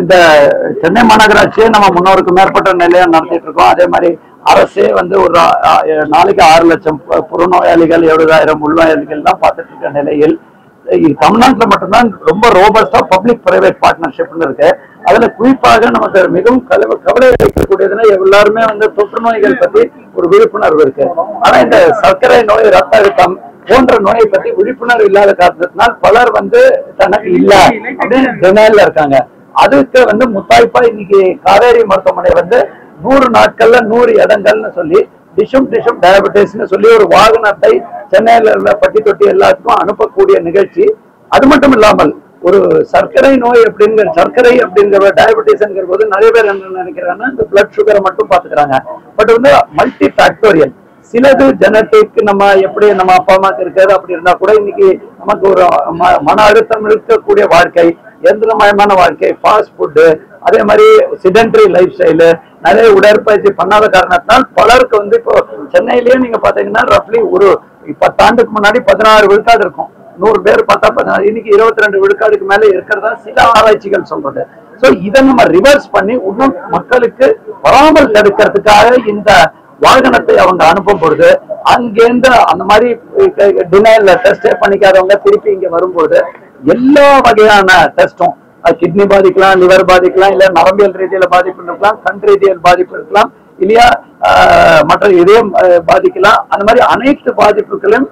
இந்த சென்னை மாநகராட்சியே நம்ம 300க்கும் மேற்பட்ட நிலையம் நடத்திட்டு இருக்கோம். அதே மாதிரி அரசே வந்து ஒரு நாளைக்கு 6 லட்சம் புறநோயாளிகள் 70,000 உள்நோயாளிகள் தான் பார்த்துட்டு இருக்க நிலையில் தமிழ்நாட்டில் மட்டும்தான் ரொம்ப ரோபஸ்டா பப்ளிக் பிரைவேட் பார்ட்னர்ஷிப்னு இருக்கு. அதுல குறிப்பாக நமக்கு மிகவும் கவலை அளிக்கக்கூடியதுன்னா எல்லாருமே வந்து தொற்று நோய்கள் பத்தி ஒரு விழிப்புணர்வு இருக்கு. ஆனா இந்த சர்க்கரை நோய், ரத்த அழுத்தம் போன்ற நோயை பத்தி விழிப்புணர்வு இல்லாத காரணத்தினால் பலர் வந்து தனக்கு இல்ல அப்படின்னு டினைல்ல இருக்காங்க. அதுக்கு வந்து முத்தாய்ப்பா இன்னைக்கு காவேரி மருத்துவமனை வந்து 100 நாட்கள்ல 100 இடங்கள்னு சொல்லி டிஷும் டயபெட்டிஸ்னு சொல்லி ஒரு வாகனத்தை சென்னையில உள்ள பட்டி தொட்டி எல்லாத்துக்கும் அனுப்பக்கூடிய நிகழ்ச்சி. அது மட்டும் இல்லாமல் ஒரு சர்க்கரை நோய் சர்க்கரை அப்படிங்கிற டயபெட்டிஸ்ங்கிற போது நிறைய பேர் என்ன நினைக்கிறாங்கன்னா இந்த பிளட் சுகரை மட்டும் பாத்துக்கிறாங்க. பட் வந்து மல்டி ஃபேக்டோரியல், சிலது ஜெனட்டிக், நம்ம எப்படி நம்ம அப்பா அம்மாக்கு இருக்காது அப்படி இருந்தா கூட இன்னைக்கு நமக்கு ஒரு மன அழுத்தம் இருக்கக்கூடிய வாழ்க்கை, எந்திரமயமான வாழ்க்கை, ஃபாஸ்ட் ஃபுட்டு, அதே மாதிரி சிடென்டரி லைஃப் ஸ்டைலு, நிறைய உடற்பயிற்சி பண்ணாத காரணத்தினால் பலருக்கு வந்து இப்போ சென்னையிலேயே நீங்க பாத்தீங்கன்னா ரஃப்லி ஒரு 10 ஆண்டுக்கு முன்னாடி 16 விழுக்காடு இருக்கும். 100 பேர் பார்த்தா 16, இன்னைக்கு 22 விழுக்காடுக்கு மேல இருக்கிறதா சில ஆராய்ச்சிகள் சொல்றது. சோ இதை நம்ம ரிவர்ஸ் பண்ணி இன்னும் மக்களுக்கு வராமல் தடுக்கிறதுக்காக இந்த வாகனத்தை அவங்க அனுப்பும் பொழுது அங்கேருந்து அந்த மாதிரி டினைல்ல டெஸ்டே பண்ணிக்காதவங்க திருப்பி இங்க வரும்போது எல்லா வகையான டெஸ்டும், கிட்னி பாதிக்கலாம், லிவர் பாதிக்கலாம், இல்ல நரம்பியல் ரீதியில பாதிப்பு இருக்கலாம், கண் ரீதியல் பாதிப்பு இருக்கலாம், இல்லையா மற்ற இதயம் பாதிக்கலாம். அந்த மாதிரி அனைத்து பாதிப்புகளையும்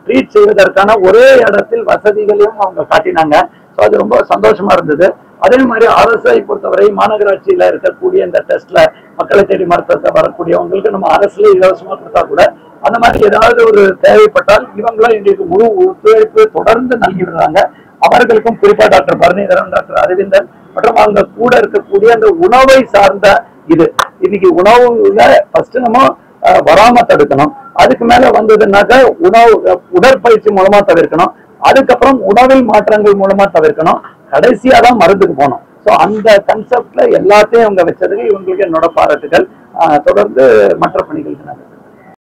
ட்ரீட் செய்வதற்கான ஒரே இடத்தில் வசதிகளையும் அவங்க காட்டினாங்க. ஸோ அது ரொம்ப சந்தோஷமா இருந்தது. அதே மாதிரி அரசை பொறுத்தவரை மாநகராட்சியில இருக்கக்கூடிய இந்த டெஸ்ட்ல மக்களை தேடி மருத்துவத்தை வரக்கூடியவங்களுக்கு நம்ம அரசுல இலவசமா கொடுத்தா கூட அந்த மாதிரி ஏதாவது ஒரு தேவைப்பட்டால் இவங்களும் எங்களுக்கு முழு ஒத்துழைப்பு தொடர்ந்து நல்கிடுறாங்க. அவர்களுக்கும் குறிப்பா டாக்டர் பரணிதரன், டாக்டர் அரவிந்தன் மற்றும் அவங்க கூட இருக்கக்கூடிய அந்த உணவை சார்ந்த இது இன்னைக்கு உணவுல ஃபர்ஸ்ட் நம்ம வராம தடுக்கணும். அதுக்கு மேல வந்ததுன்னாக்க உடற்பயிற்சி மூலமா தவிர்க்கணும். அதுக்கப்புறம் உணவில் மாற்றங்கள் மூலமா தவிர்க்கணும். கடைசியா தான் மருந்துக்கு போகணும். ஸோ அந்த கன்செப்ட்ல எல்லாத்தையும் அவங்க வச்சதுக்கு இவங்களுக்கு என்னோட பாராட்டுகள். தொடர்ந்து மற்ற பணிகளுக்கு